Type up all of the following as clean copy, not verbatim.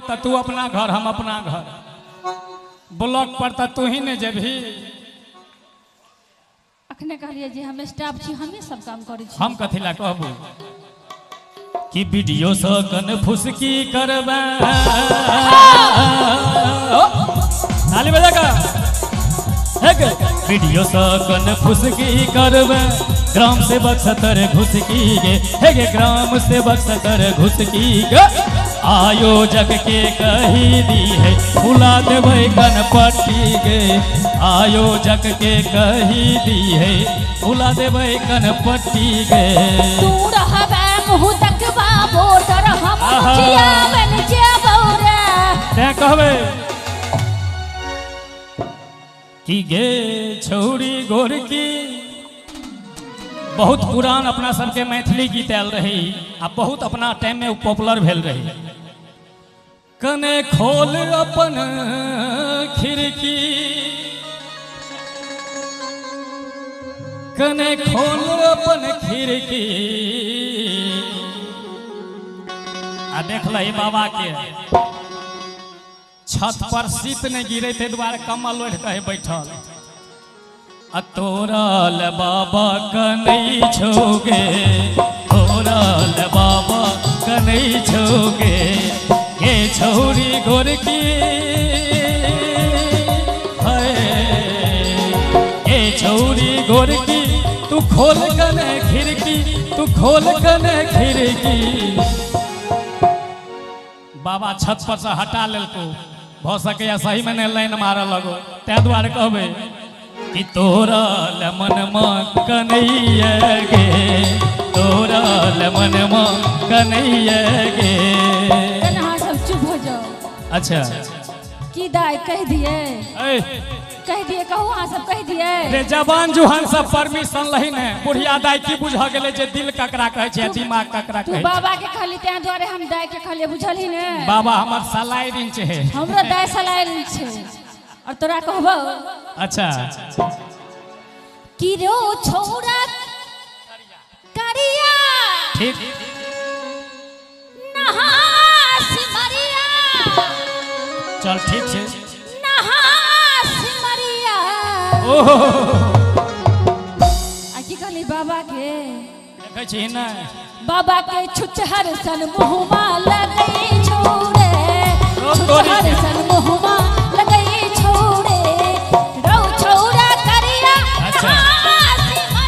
तो तू अपना घर हम अपना घर ब्लॉक पर तो तू ही ने जेबही अखने कहलिए जे हम स्टाफ छी हमें सब काम करै छी हम कथी ला कहबू कि वीडियो से कन फुसकी करबे ताली बजा का वीडियो से कन फुसकी करबे ग्राम सेवक सतर घुसकी गे हे गे ग्राम सेवक सतर घुसकी गे आयोजक के कही दी है फुला देवे कनपट्टी गे आयोजक के कही दी है फुला देवे कनपट्टी गे तू रहबे मुंह तकबा वोटर हम जिया बन जेबौरा ते कहबे कि गे छौड़ी गोरकी बहुत पुरान अपना सबके मैथिली गीत आयल रही आ बहुत अपना टाइम में पॉपुलर भेल रही कने खोल अपन खिड़की कने खोल अपन खिड़की आ देख लही बाबा के छत पर शीत ने गिरे थे द्वारे कमल ओढ़ कहे बैठल तोरल बाबा कनई छोगे तोरल बाबा कनई छोगे ये छौरी गोरकी है ये छौरी गोरकी तू खोल कने खिड़की तू खोल कने खिड़की बाबा छत पर से हटा लेलको हो सके सही में लाइन मारे लगो ते द्वारे कहबे कि तोरल मनमा कन्हैया गे तोरल मनमा कन्हैया गे कन्हा सब चुप हो जाओ अच्छा की दाई कह दिए कहू अहाँ सब कह दिए रे जवान जुहान सब परमिशन लही ने बुढ़िया दाई की बुझ गेले जे दिल ककरा कहे छै दिमाग ककरा कहे तू बाबा के कहली ते द्वारे हम दाई के कहले बुझली ने बाबा हमर सलाई रिंच है हमरो दाई सलाई रिंच छै और तोरा कहबो अच्छा कि रो छोरा करिया ठीक नहा सिमरिया चल ठीक छै नहा सिमरिया ओहो आ की कहली बाबा के देखै छी ना बाबा के छुचहर सन मुहमा लगई छोड़े छुचहर सन मुहमा लगई छोड़े रो छोरा करिया अच्छा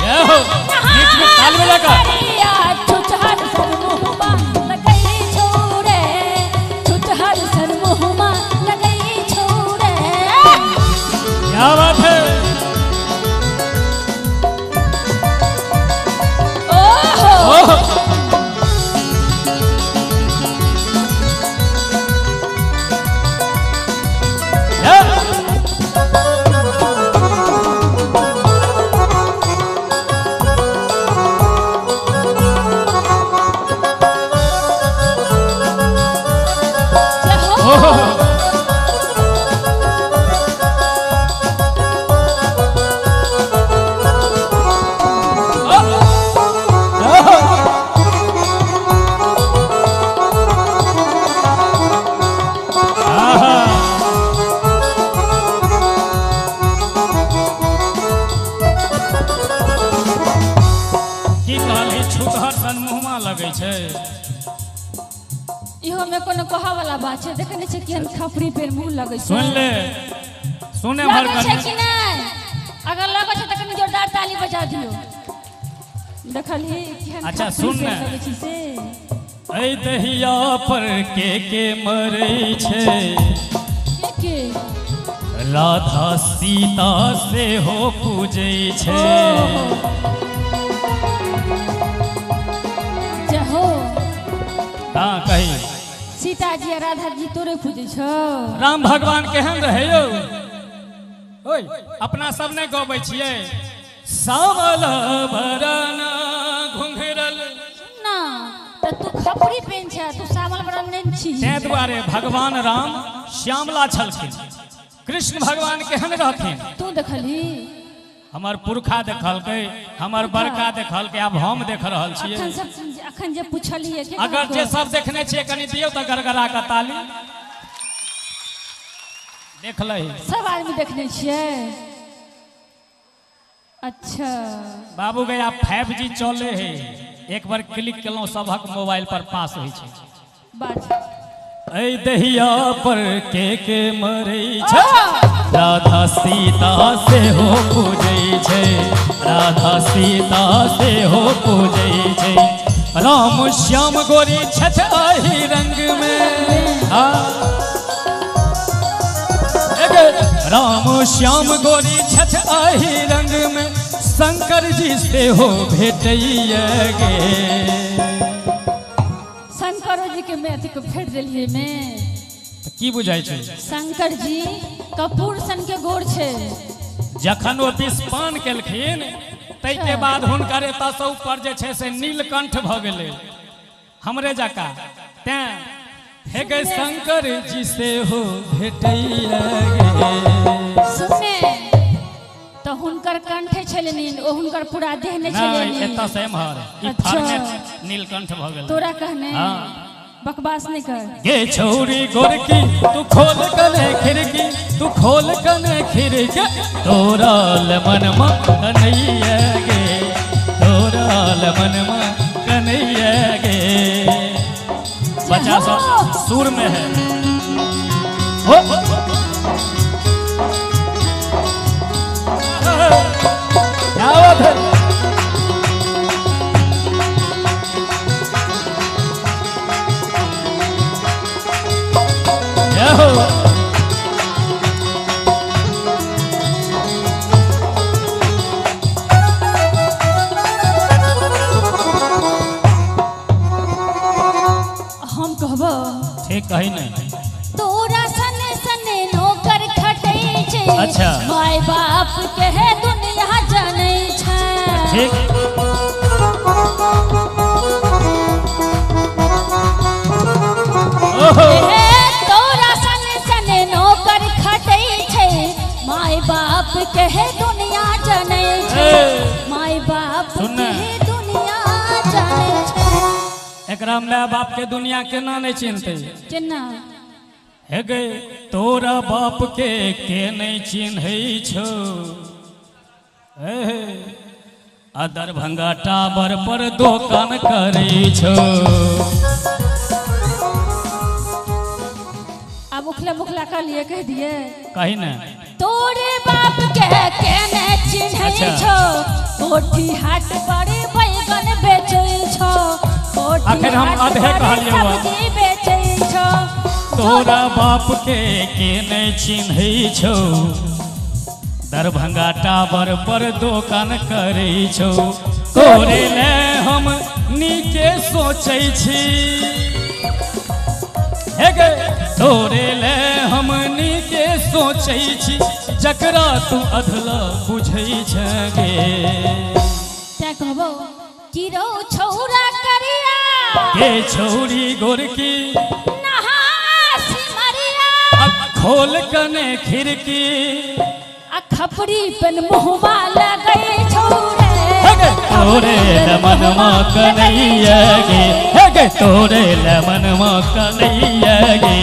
यो बीच में ताल बजा का करिया छुचहर सन मुहमा लगई छोड़े छुचहर सन मुहमा लगई छोड़े क्या बात है ओहो इहो में कोनो कहा वाला बात छै देखने छै केहन खपरी पे मुंह लगै छै सुन ले सुने भर कर छै कि नहीं अगर लगै छै त कनी जोरदार ताली बजा दियो देखली केहन अच्छा सुन ने ए दहिया पर के मरै छै के राधा सीता से हो पूजै छै जहो हां कही सीता जी और राधा जी तोरे पूजे छो राम भगवान केहन रहे यौ ओए अपना सब ने गबै छियै सावल भरना घुंघरल ना त तू खपरी पेन छै तू सावल बरन नहीं छी तै दुआरे भगवान राम श्यामला छलखिन कृष्ण भगवान केहन रहथिन तू देखली हमार पुरखा देखलकै हमार बड़का देखलकै अब हम देख रहल छियै अखन जे पूछलिए अगर जे सब देखने छियै कनी दियौ त गरगरा का ताली देख लही सब आदमी देखने छिए। अच्छा बाबू गया 5G चले है, एक बार क्लिक केलौं सबक मोबाइल पर पास होइ छै। बात ऐ दहिया पर के मरै छै, राधा सीता से हो पूजै छै, राधा सीता से हो पूजै छै। राम श्याम गोरी छछ आही रंग में, राम श्याम गोरी छछ आही रंग में, शंकर जी से हो भेटैया गे। शंकर जी के मैं अथी को फेट दिलिए में की बुझाई छै? शंकर जी कपूर सन के गोर छै। जखन ओ विषपान केलखिन तै के बाद हुनकर एतऽ से ऊपर जे छै से नीलकंठ भऽ गेलै हमरे जका। तें हे गे शंकर जी से हो भेटैया गे। सुने तो हुनकर कंठे छलनिन, ओ हुनकर पूरा देह ने नहीं छलनिन। एतऽ से एम्हर ई अच्छा। फॉर्मेट नीलकंठ भऽ गेलै। तोरा कहने हाँ। बकवास नहीं कर। गे छौरी गोरकी तू खोल कने खिड़की, तू खोल कने खिड़की, तोरा लमनमा कन्हैया गे, तोरा लमनमा कन्हैया गे। बच्चा सब सुर में है। हो क्या बात है? क्या हो? हम कहबो ठीक कही नहीं। तोरा सने सने नौकर खटै छै, अच्छा। माय बाप के है दुनिया जानै छै। ठीक ओहो हे तोरा सने सने नौकर खटै छै, माय बाप के है दुनिया जानै छै, माय बाप सुनना। के है दुनिया जानै छै। एकरा माय बाप के दुनिया केना नहीं चिन्हते? केना? हे गे तोरा बाप के नहीं चिन्है छौ? आ दरभंगा टावर पर दोकान करै छौ। अब उखला मुखला कर लिए कह दिए। कही ना तोरे बाप के केने चिन्है अच्छा। छौ? कोठी हाट पर बैगन बेचै छौ, कोठी आखिर हम हाट आधे पर कहलियै बा। सब्जी बेचै छौ। तोरा बाप के नहीं चिन्है छौ? दरभंगा टावर पर दोकान करै छौ। तोरे ले हम नीके सोचै छी, हे गे तोरे ले हम नीके सोचै छी, जकरा तू अधला बुझै छ गे। तै कहबो कि रौ छौरा करिया, गे छौरी गोरकी नहा सिमरिया, खोल कने खिड़की, आ खपरी पेन मुहवा लगै छौ रे। हे गे तोरे लमनमा कन्हैया गे, हे गे तोरे लमनमा कन्हैया गे।